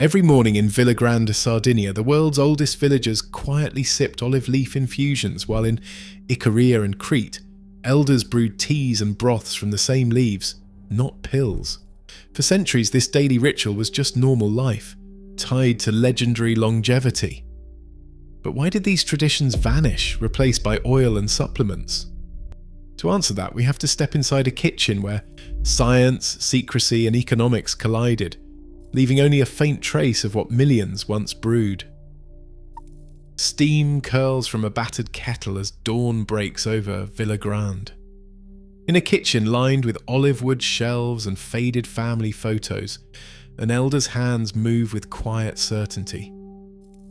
Every morning in Villa Grande, Sardinia, the world's oldest villagers quietly sipped olive leaf infusions, while in Icaria and Crete, elders brewed teas and broths from the same leaves, not pills. For centuries, this daily ritual was just normal life, tied to legendary longevity. But why did these traditions vanish, replaced by oil and supplements? To answer that, we have to step inside a kitchen where science, secrecy, and economics collided, leaving only a faint trace of what millions once brewed. Steam curls from a battered kettle as dawn breaks over Villa Grande. In a kitchen lined with olive wood shelves and faded family photos, an elder's hands move with quiet certainty.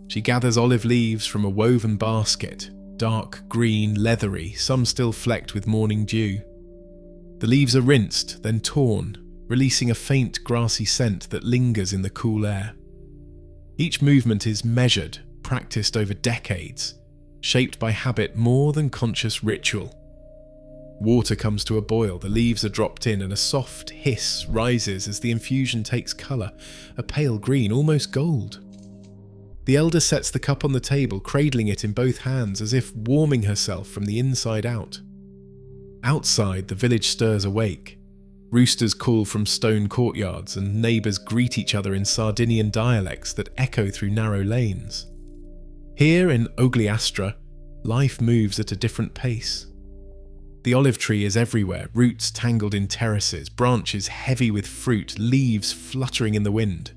She gathers olive leaves from a woven basket, dark green, leathery, some still flecked with morning dew. The leaves are rinsed, then torn, releasing a faint grassy scent that lingers in the cool air. Each movement is measured, practiced over decades, shaped by habit more than conscious ritual. Water comes to a boil, the leaves are dropped in, and a soft hiss rises as the infusion takes colour, a pale green, almost gold. The elder sets the cup on the table, cradling it in both hands as if warming herself from the inside out. Outside, the village stirs awake. Roosters call from stone courtyards, and neighbours greet each other in Sardinian dialects that echo through narrow lanes. Here in Ogliastra, life moves at a different pace. The olive tree is everywhere, roots tangled in terraces, branches heavy with fruit, leaves fluttering in the wind.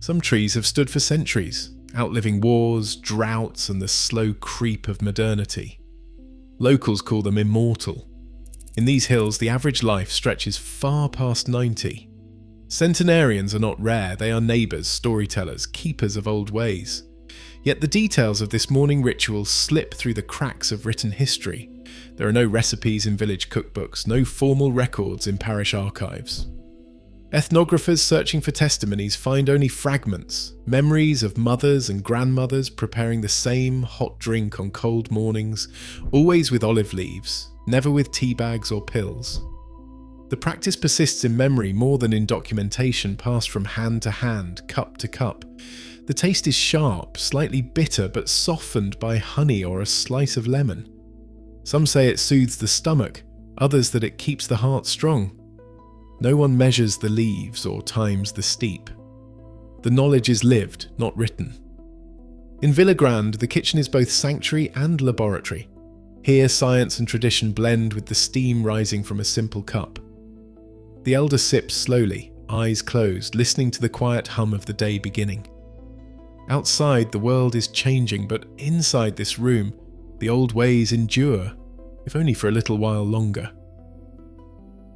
Some trees have stood for centuries, outliving wars, droughts, and the slow creep of modernity. Locals call them immortal. In these hills, the average life stretches far past 90. Centenarians are not rare, they are neighbours, storytellers, keepers of old ways. Yet the details of this morning ritual slip through the cracks of written history. There are no recipes in village cookbooks, no formal records in parish archives. Ethnographers searching for testimonies find only fragments, memories of mothers and grandmothers preparing the same hot drink on cold mornings, always with olive leaves, never with tea bags or pills. The practice persists in memory more than in documentation passed from hand to hand, cup to cup. The taste is sharp, slightly bitter, but softened by honey or a slice of lemon. Some say it soothes the stomach, others that it keeps the heart strong. No one measures the leaves or times the steep. The knowledge is lived, not written. In Villa Grande, the kitchen is both sanctuary and laboratory. Here, science and tradition blend with the steam rising from a simple cup. The elder sips slowly, eyes closed, listening to the quiet hum of the day beginning. Outside, the world is changing, but inside this room, the old ways endure, if only for a little while longer.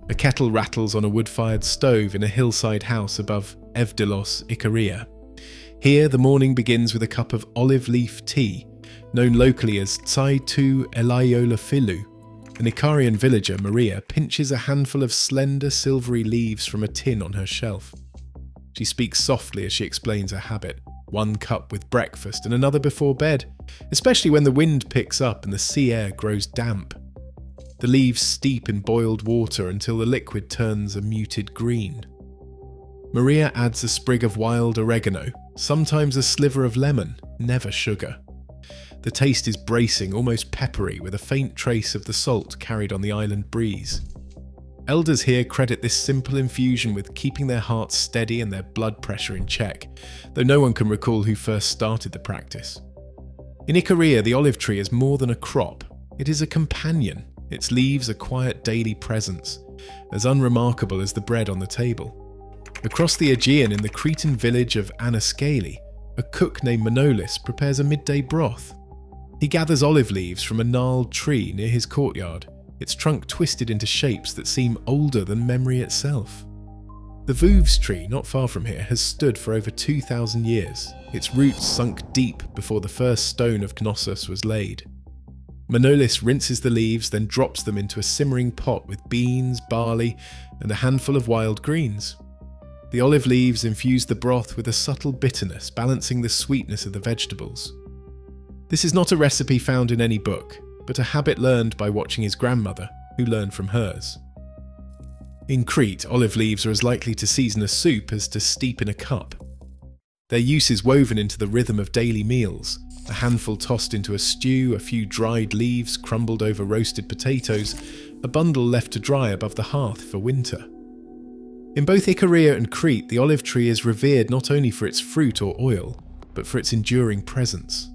A kettle rattles on a wood-fired stove in a hillside house above Evdilos, Icaria. Here, the morning begins with a cup of olive leaf tea, known locally as Tsai Tu Elaiola Filu. An Icarian villager, Maria, pinches a handful of slender, silvery leaves from a tin on her shelf. She speaks softly as she explains her habit. One cup with breakfast and another before bed, especially when the wind picks up and the sea air grows damp. The leaves steep in boiled water until the liquid turns a muted green. Maria adds a sprig of wild oregano, sometimes a sliver of lemon, never sugar. The taste is bracing, almost peppery, with a faint trace of the salt carried on the island breeze. Elders here credit this simple infusion with keeping their hearts steady and their blood pressure in check, though no one can recall who first started the practice. In Icaria, the olive tree is more than a crop. It is a companion, its leaves a quiet daily presence, as unremarkable as the bread on the table. Across the Aegean in the Cretan village of Anaskali, a cook named Manolis prepares a midday broth. He gathers olive leaves from a gnarled tree near his courtyard, its trunk twisted into shapes that seem older than memory itself. The Vouvs tree, not far from here, has stood for over 2,000 years, its roots sunk deep before the first stone of Knossos was laid. Manolis rinses the leaves, then drops them into a simmering pot with beans, barley, and a handful of wild greens. The olive leaves infuse the broth with a subtle bitterness, balancing the sweetness of the vegetables. This is not a recipe found in any book, but a habit learned by watching his grandmother, who learned from hers. In Crete, olive leaves are as likely to season a soup as to steep in a cup. Their use is woven into the rhythm of daily meals, a handful tossed into a stew, a few dried leaves crumbled over roasted potatoes, a bundle left to dry above the hearth for winter. In both Icaria and Crete, the olive tree is revered not only for its fruit or oil, but for its enduring presence.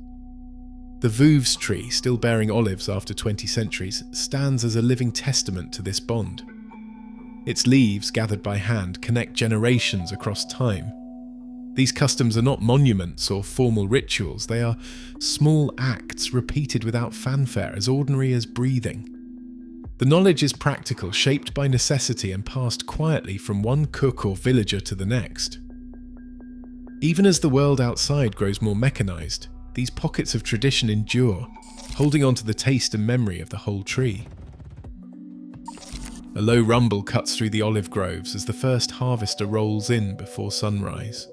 The Vouves tree, still bearing olives after 20 centuries, stands as a living testament to this bond. Its leaves, gathered by hand, connect generations across time. These customs are not monuments or formal rituals, they are small acts repeated without fanfare, as ordinary as breathing. The knowledge is practical, shaped by necessity and passed quietly from one cook or villager to the next. Even as the world outside grows more mechanized, these pockets of tradition endure, holding on to the taste and memory of the whole tree. A low rumble cuts through the olive groves as the first harvester rolls in before sunrise.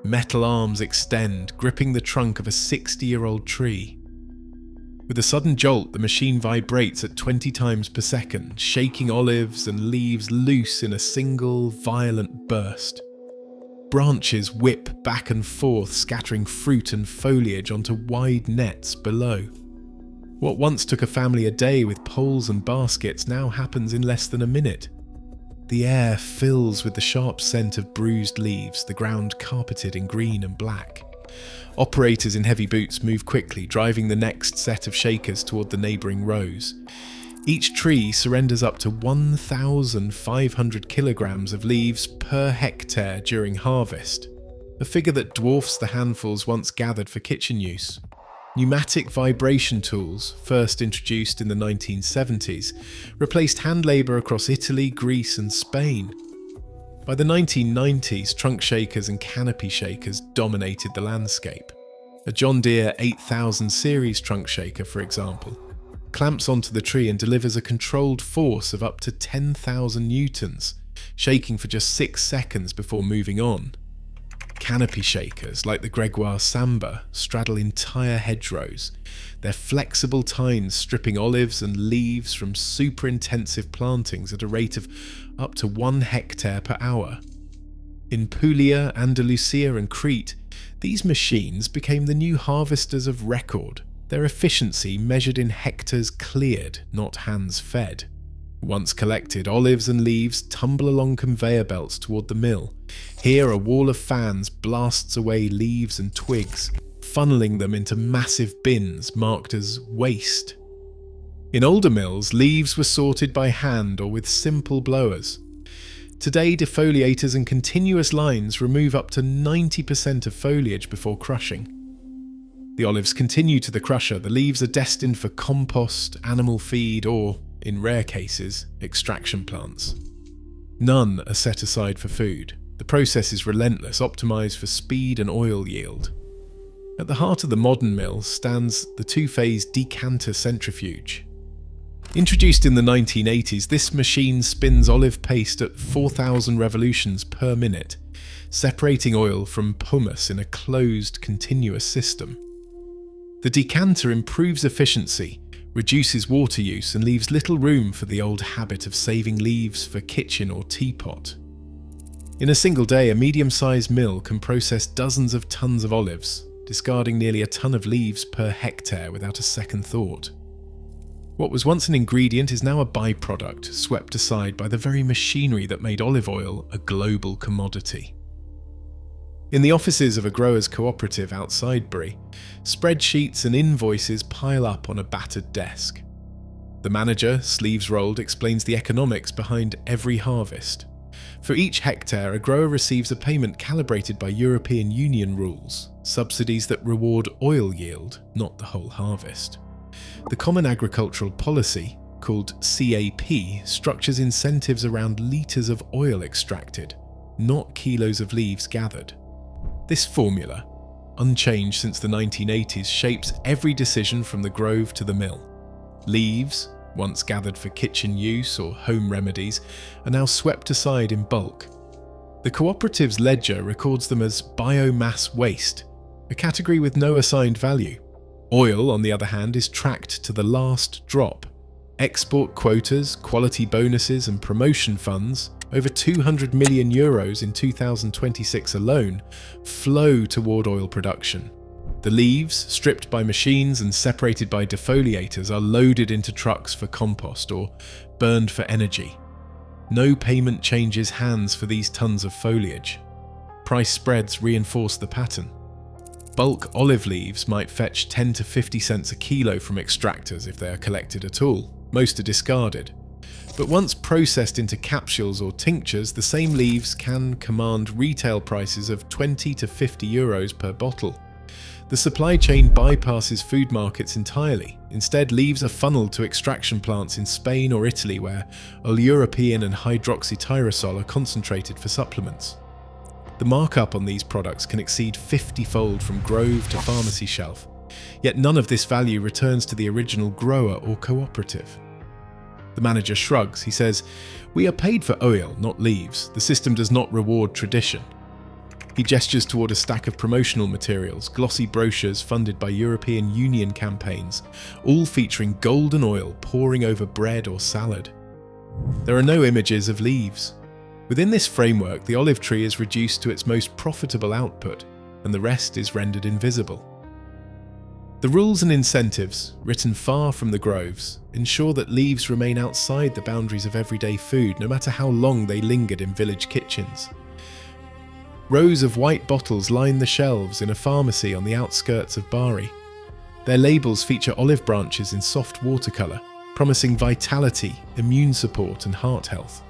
Metal arms extend, gripping the trunk of a 60-year-old tree. With a sudden jolt, the machine vibrates at 20 times per second, shaking olives and leaves loose in a single, violent burst. Branches whip back and forth, scattering fruit and foliage onto wide nets below. What once took a family a day with poles and baskets now happens in less than a minute. The air fills with the sharp scent of bruised leaves, the ground carpeted in green and black. Operators in heavy boots move quickly, driving the next set of shakers toward the neighbouring rows. Each tree surrenders up to 1,500 kilograms of leaves per hectare during harvest, a figure that dwarfs the handfuls once gathered for kitchen use. Pneumatic vibration tools, first introduced in the 1970s, replaced hand labour across Italy, Greece and Spain. By the 1990s, trunk shakers and canopy shakers dominated the landscape. A John Deere 8000 series trunk shaker, for example, clamps onto the tree and delivers a controlled force of up to 10,000 newtons, shaking for just 6 seconds before moving on. Canopy shakers, like the Gregoire Samba, straddle entire hedgerows, their flexible tines stripping olives and leaves from super-intensive plantings at a rate of up to 1 hectare per hour. In Puglia, Andalusia and Crete, these machines became the new harvesters of record, their efficiency measured in hectares cleared, not hands fed. Once collected, olives and leaves tumble along conveyor belts toward the mill. Here, a wall of fans blasts away leaves and twigs, funneling them into massive bins marked as waste. In older mills, leaves were sorted by hand or with simple blowers. Today, defoliators and continuous lines remove up to 90% of foliage before crushing. The olives continue to the crusher. The leaves are destined for compost, animal feed, or, in rare cases, extraction plants. None are set aside for food. The process is relentless, optimized for speed and oil yield. At the heart of the modern mill stands the two-phase decanter centrifuge. Introduced in the 1980s, this machine spins olive paste at 4,000 revolutions per minute, separating oil from pomace in a closed, continuous system. The decanter improves efficiency, reduces water use, and leaves little room for the old habit of saving leaves for kitchen or teapot. In a single day, a medium-sized mill can process dozens of tons of olives, discarding nearly a ton of leaves per hectare without a second thought. What was once an ingredient is now a byproduct, swept aside by the very machinery that made olive oil a global commodity. In the offices of a growers' cooperative outside Brie, spreadsheets and invoices pile up on a battered desk. The manager, sleeves rolled, explains the economics behind every harvest. For each hectare, a grower receives a payment calibrated by European Union rules, subsidies that reward oil yield, not the whole harvest. The Common Agricultural Policy, called CAP, structures incentives around litres of oil extracted, not kilos of leaves gathered. This formula, unchanged since the 1980s, shapes every decision from the grove to the mill. Leaves, once gathered for kitchen use or home remedies, are now swept aside in bulk. The cooperative's ledger records them as biomass waste, a category with no assigned value. Oil, on the other hand, is tracked to the last drop. Export quotas, quality bonuses and promotion funds, over €200 million in 2026 alone, flow toward oil production. The leaves, stripped by machines and separated by defoliators, are loaded into trucks for compost or burned for energy. No payment changes hands for these tons of foliage. Price spreads reinforce the pattern. Bulk olive leaves might fetch 10 to 50 cents a kilo from extractors if they are collected at all. Most are discarded. But once processed into capsules or tinctures, the same leaves can command retail prices of 20 to 50 euros per bottle. The supply chain bypasses food markets entirely. Instead, leaves are funneled to extraction plants in Spain or Italy where europaea and hydroxytyrosol are concentrated for supplements. The markup on these products can exceed 50-fold from grove to pharmacy shelf, yet none of this value returns to the original grower or cooperative. The manager shrugs. He says, "We are paid for oil, not leaves. The system does not reward tradition." He gestures toward a stack of promotional materials, glossy brochures funded by European Union campaigns, all featuring golden oil pouring over bread or salad. There are no images of leaves. Within this framework, the olive tree is reduced to its most profitable output, and the rest is rendered invisible. The rules and incentives, written far from the groves, ensure that leaves remain outside the boundaries of everyday food, no matter how long they lingered in village kitchens. Rows of white bottles line the shelves in a pharmacy on the outskirts of Bari. Their labels feature olive branches in soft watercolour, promising vitality, immune support and heart health.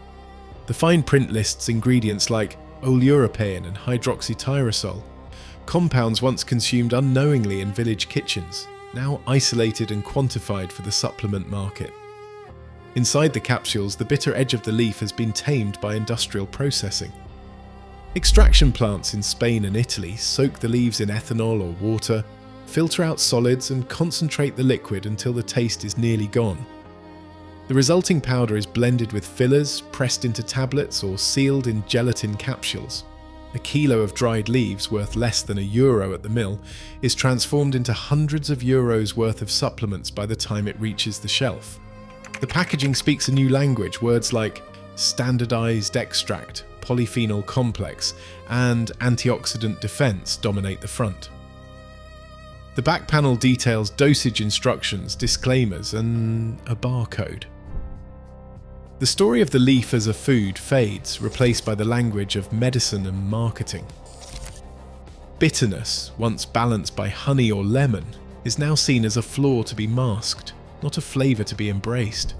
The fine print lists ingredients like europaea and hydroxytyrosol, compounds once consumed unknowingly in village kitchens, now isolated and quantified for the supplement market. Inside the capsules, the bitter edge of the leaf has been tamed by industrial processing. Extraction plants in Spain and Italy soak the leaves in ethanol or water, filter out solids and concentrate the liquid until the taste is nearly gone. The resulting powder is blended with fillers, pressed into tablets or sealed in gelatin capsules. A kilo of dried leaves, worth less than €1 at the mill, is transformed into hundreds of euros worth of supplements by the time it reaches the shelf. The packaging speaks a new language. Words like standardized extract, polyphenol complex, and antioxidant defense dominate the front. The back panel details dosage instructions, disclaimers, and a barcode. The story of the leaf as a food fades, replaced by the language of medicine and marketing. Bitterness, once balanced by honey or lemon, is now seen as a flaw to be masked, not a flavour to be embraced.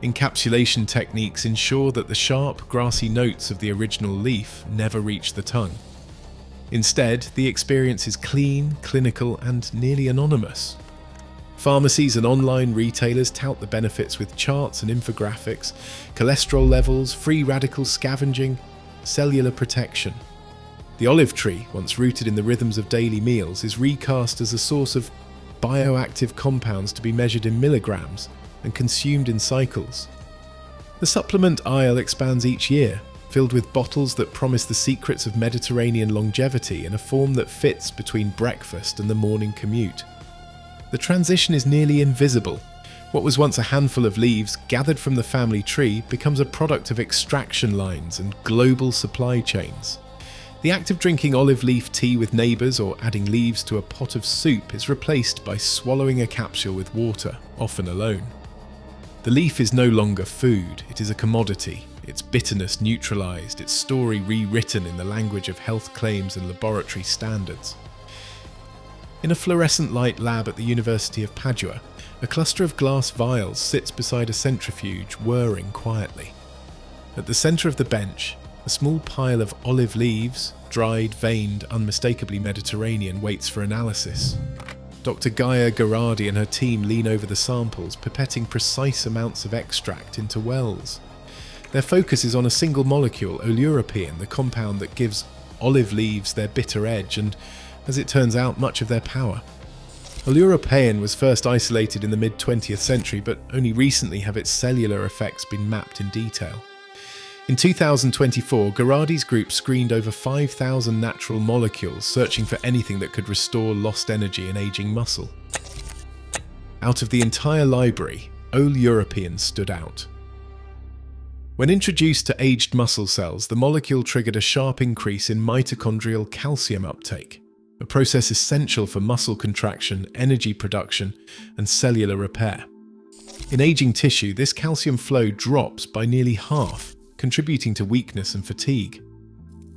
Encapsulation techniques ensure that the sharp, grassy notes of the original leaf never reach the tongue. Instead, the experience is clean, clinical, and nearly anonymous. Pharmacies and online retailers tout the benefits with charts and infographics, cholesterol levels, free radical scavenging, cellular protection. The olive tree, once rooted in the rhythms of daily meals, is recast as a source of bioactive compounds to be measured in milligrams and consumed in cycles. The supplement aisle expands each year, filled with bottles that promise the secrets of Mediterranean longevity in a form that fits between breakfast and the morning commute. The transition is nearly invisible. What was once a handful of leaves gathered from the family tree becomes a product of extraction lines and global supply chains. The act of drinking olive leaf tea with neighbours or adding leaves to a pot of soup is replaced by swallowing a capsule with water, often alone. The leaf is no longer food, it is a commodity, its bitterness neutralised, its story rewritten in the language of health claims and laboratory standards. In a fluorescent light lab at the University of Padua, a cluster of glass vials sits beside a centrifuge, whirring quietly. At the centre of the bench, a small pile of olive leaves, dried, veined, unmistakably Mediterranean, waits for analysis. Dr. Gaia Gherardi and her team lean over the samples, pipetting precise amounts of extract into wells. Their focus is on a single molecule, europaea, the compound that gives olive leaves their bitter edge and, as it turns out, much of their power. Europaea was first isolated in the mid-20th century, but only recently have its cellular effects been mapped in detail. In 2024, Gherardi's group screened over 5,000 natural molecules, searching for anything that could restore lost energy and aging muscle. Out of the entire library, europaea stood out. When introduced to aged muscle cells, the molecule triggered a sharp increase in mitochondrial calcium uptake, a process essential for muscle contraction, energy production, and cellular repair. In aging tissue, this calcium flow drops by nearly half, contributing to weakness and fatigue.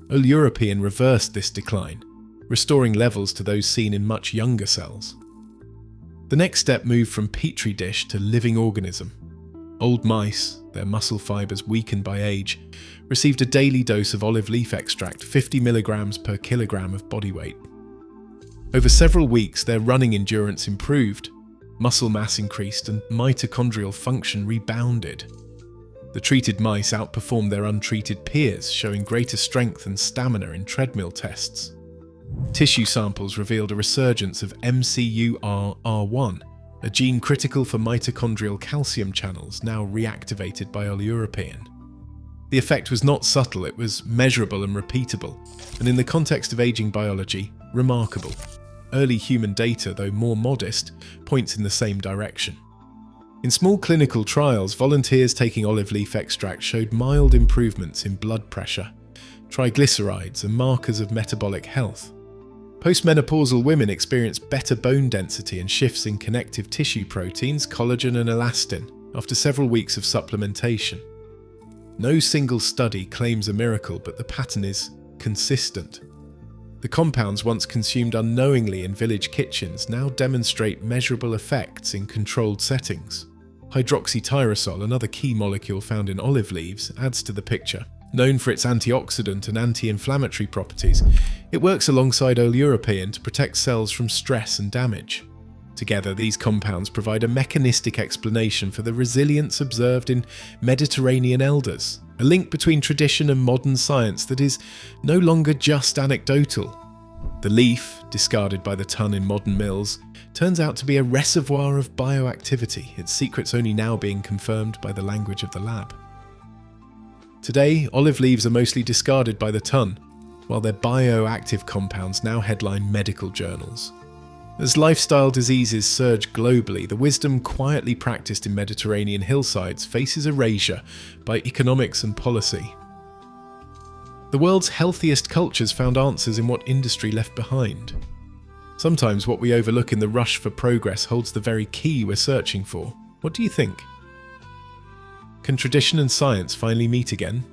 European reversed this decline, restoring levels to those seen in much younger cells. The next step moved from petri dish to living organism. Old mice, their muscle fibers weakened by age, received a daily dose of olive leaf extract, 50 milligrams per kilogram of body weight. Over several weeks, their running endurance improved, muscle mass increased, and mitochondrial function rebounded. The treated mice outperformed their untreated peers, showing greater strength and stamina in treadmill tests. Tissue samples revealed a resurgence of MCUR-R1, a gene critical for mitochondrial calcium channels, now reactivated by European. The effect was not subtle, it was measurable and repeatable, and in the context of aging biology, remarkable. Early human data, though more modest, points in the same direction. In small clinical trials, volunteers taking olive leaf extract showed mild improvements in blood pressure, triglycerides, and markers of metabolic health. Postmenopausal women experienced better bone density and shifts in connective tissue proteins, collagen and elastin, after several weeks of supplementation. No single study claims a miracle, but the pattern is consistent. The compounds once consumed unknowingly in village kitchens now demonstrate measurable effects in controlled settings. Hydroxytyrosol, another key molecule found in olive leaves, adds to the picture. Known for its antioxidant and anti-inflammatory properties, it works alongside European to protect cells from stress and damage. Together, these compounds provide a mechanistic explanation for the resilience observed in Mediterranean elders, a link between tradition and modern science that is no longer just anecdotal. The leaf, discarded by the ton in modern mills, turns out to be a reservoir of bioactivity, its secrets only now being confirmed by the language of the lab. Today, olive leaves are mostly discarded by the ton, while their bioactive compounds now headline medical journals. As lifestyle diseases surge globally, the wisdom quietly practiced in Mediterranean hillsides faces erasure by economics and policy. The world's healthiest cultures found answers in what industry left behind. Sometimes what we overlook in the rush for progress holds the very key we're searching for. What do you think? Can tradition and science finally meet again?